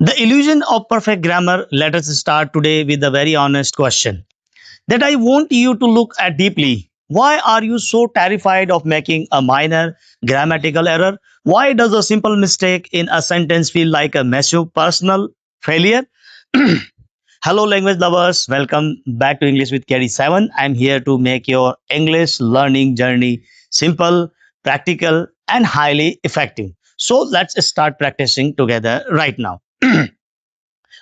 The illusion of perfect grammar. Let us start today with a very honest question that I want you to look at deeply. Why are you so terrified of making a minor grammatical error? Why does a simple mistake in a sentence feel like a massive personal failure? Hello, language lovers. Welcome back to English with Carrie 7. I'm here to make your English learning journey simple, practical, and highly effective. So let's start practicing together right now.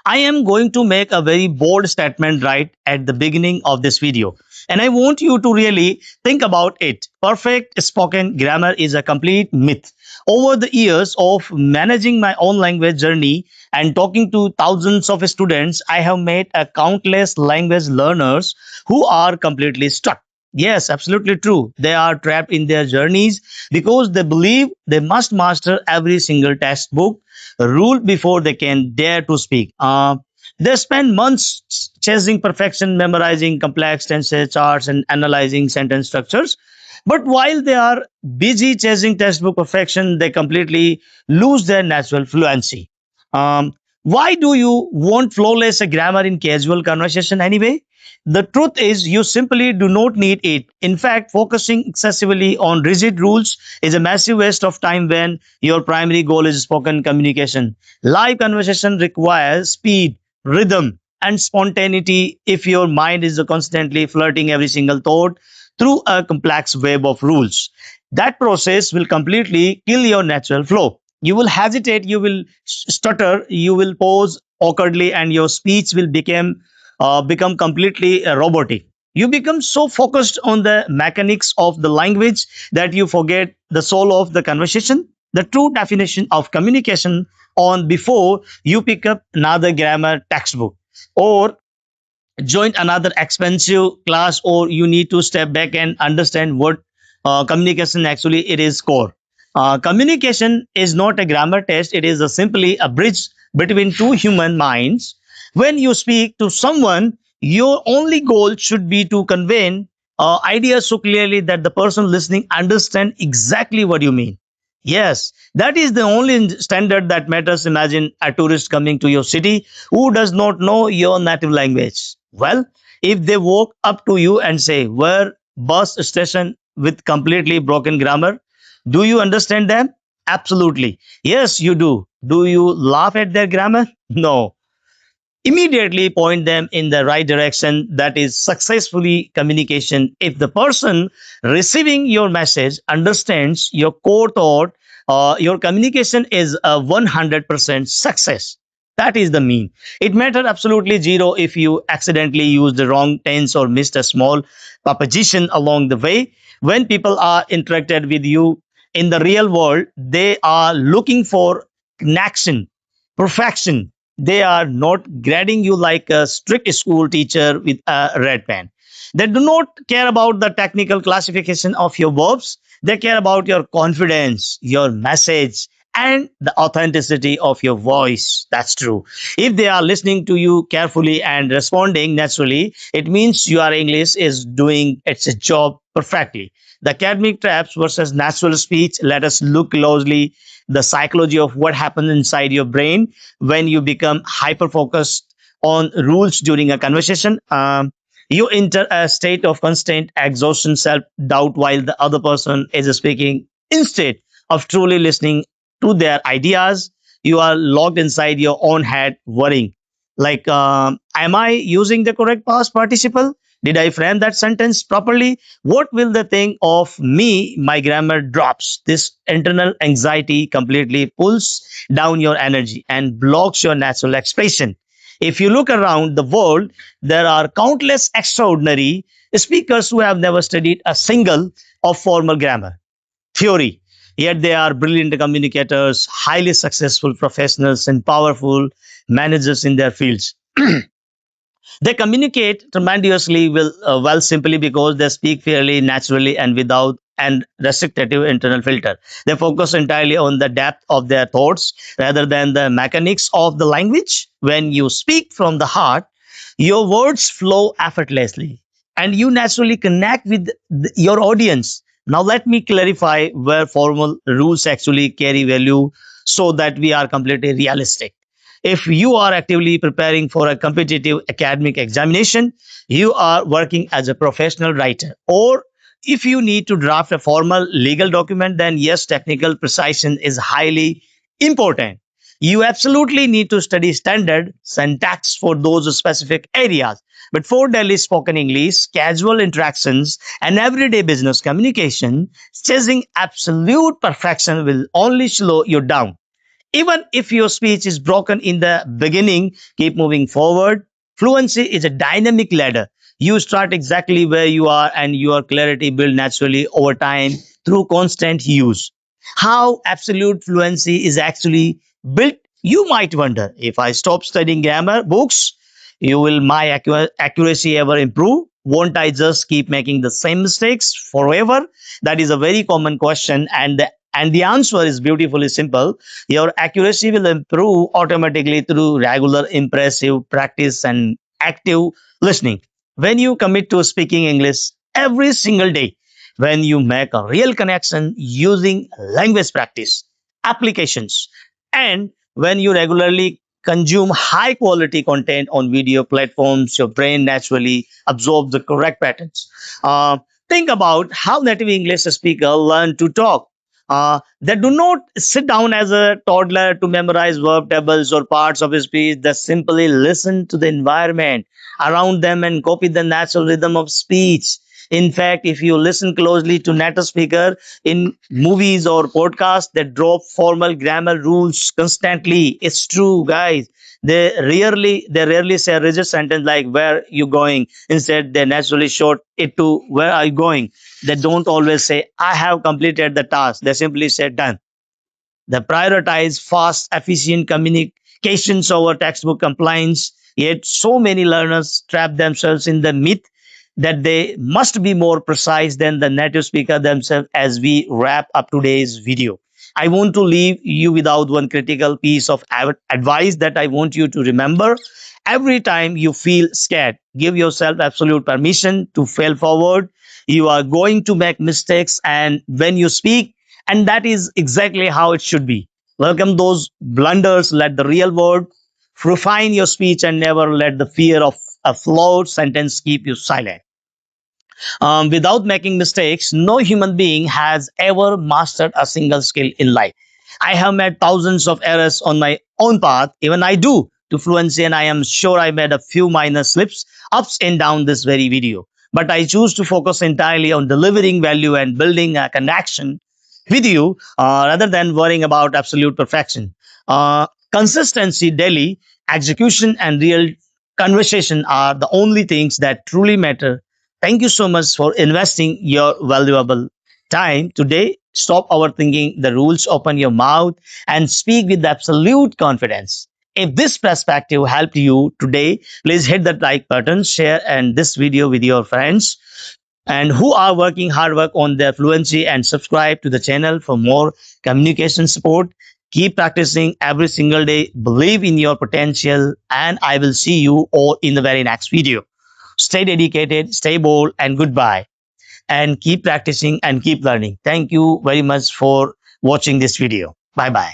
I am going to make a very bold statement right at the beginning of this video. And I want you to really think about it. Perfect spoken grammar is a complete myth. Over the years of managing my own language journey and talking to thousands of students, I have met a countless language learners who are completely stuck. Yes, absolutely true. They are trapped in their journeys because they believe they must master every single textbook rule before they can dare to speak. They spend months chasing perfection, memorizing complex tenses, charts, and analyzing sentence structures. But while they are busy chasing textbook perfection, they completely lose their natural fluency. Why do you want flawless grammar in casual conversation anyway? The truth is, you simply do not need it. In fact, focusing excessively on rigid rules is a massive waste of time when your primary goal is spoken communication. Live conversation requires speed, rhythm, and spontaneity. If your mind is constantly flirting every single thought through a complex web of rules, that process will completely kill your natural flow. You will hesitate, you will stutter, you will pause awkwardly, and your speech will become completely robotic. You become so focused on the mechanics of the language that you forget the soul of the conversation, the true definition of communication on before you pick up another grammar textbook or join another expensive class, or you need to step back and understand what communication actually it is core. Communication is not a grammar test, it is simply a bridge between two human minds. When you speak to someone, your only goal should be to convey ideas so clearly that the person listening understand exactly what you mean. Yes, that is the only standard that matters. Imagine a tourist coming to your city who does not know your native language. Well, if they walk up to you and say, "Where bus station," with completely broken grammar, do you understand them? Absolutely. Yes, you do. Do you laugh at their grammar? No. Immediately point them in the right direction. That is successfully communication. If the person receiving your message understands your core thought, your communication is a 100% success. That is the mean. It matters absolutely zero if you accidentally use the wrong tense or missed a small preposition along the way. When people are interacted with you in the real world, they are looking for connection, perfection. They are not grading you like a strict school teacher with a red pen. They do not care about the technical classification of your verbs. They care about your confidence, your message, and the authenticity of your voice. That's true. If they are listening to you carefully and responding naturally, it means your English is doing its job perfectly. The academic traps versus natural speech. Let us look closely the psychology of what happens inside your brain when you become hyper focused on rules during a conversation. You enter a state of constant exhaustion, self doubt while the other person is speaking. Instead of truly listening to their ideas, you are locked inside your own head, worrying like, am I using the correct past participle? Did I frame that sentence properly? What will they think of me? My grammar drops. This internal anxiety completely pulls down your energy and blocks your natural expression. If you look around the world, there are countless extraordinary speakers who have never studied a single of formal grammar theory. Yet they are brilliant communicators, highly successful professionals, and powerful managers in their fields. They communicate tremendously well simply because they speak fairly, naturally, and without an restrictive internal filter. They focus entirely on the depth of their thoughts rather than the mechanics of the language. When you speak from the heart, your words flow effortlessly and you naturally connect with your audience. Now, let me clarify where formal rules actually carry value so that we are completely realistic. If you are actively preparing for a competitive academic examination, you are working as a professional writer. Or if you need to draft a formal legal document, then yes, technical precision is highly important. You absolutely need to study standard syntax for those specific areas. But for daily spoken English, casual interactions, and everyday business communication, chasing absolute perfection will only slow you down. Even if your speech is broken in the beginning, keep moving forward. Fluency is a dynamic ladder. You start exactly where you are, and your clarity builds naturally over time through constant use. How absolute fluency is actually built, you might wonder. If I stop studying grammar books, you will my accuracy ever improve? Won't I just keep making the same mistakes forever? That is a very common question, and the answer is beautifully simple. Your accuracy will improve automatically through regular impressive practice and active listening. When you commit to speaking English every single day, when you make a real connection using language practice, applications, and when you regularly consume high quality content on video platforms, your brain naturally absorbs the correct patterns. Think about how native English speakers learn to talk. They do not sit down as a toddler to memorize verb tables or parts of a speech. They simply listen to the environment around them and copy the natural rhythm of speech. In fact, if you listen closely to native speaker in movies or podcasts that drop formal grammar rules constantly, it's true, guys. They rarely say a rigid sentence like "Where you going?" Instead, they naturally short it to "Where are you going?" They don't always say "I have completed the task." They simply say "done." They prioritize fast, efficient communications over textbook compliance. Yet, so many learners trap themselves in the myth that they must be more precise than the native speaker themselves. As we wrap up today's video, I want to leave you without one critical piece of advice that I want you to remember. Every time you feel scared, give yourself absolute permission to fail forward. You are going to make mistakes, and when you speak, and that is exactly how it should be. Welcome those blunders, let the real world refine your speech, and never let the fear of a flawed sentence keep you silent. Without making mistakes, no human being has ever mastered a single skill in life. I have made thousands of errors on my own path, even I do, to fluency, and I am sure I made a few minor slips, ups and down this very video. But I choose to focus entirely on delivering value and building a connection with you rather than worrying about absolute perfection. Consistency, daily execution, and real conversation are the only things that truly matter. Thank you so much for investing your valuable time today. Stop overthinking the rules, open your mouth, and speak with absolute confidence. If this perspective helped you today, please hit that like button, share and this video with your friends and who are working hard work on their fluency, and subscribe to the channel for more communication support. Keep practicing every single day. Believe in your potential, and I will see you all in the very next video. Stay dedicated, stay bold, and goodbye. And keep practicing and keep learning. Thank you very much for watching this video. Bye bye.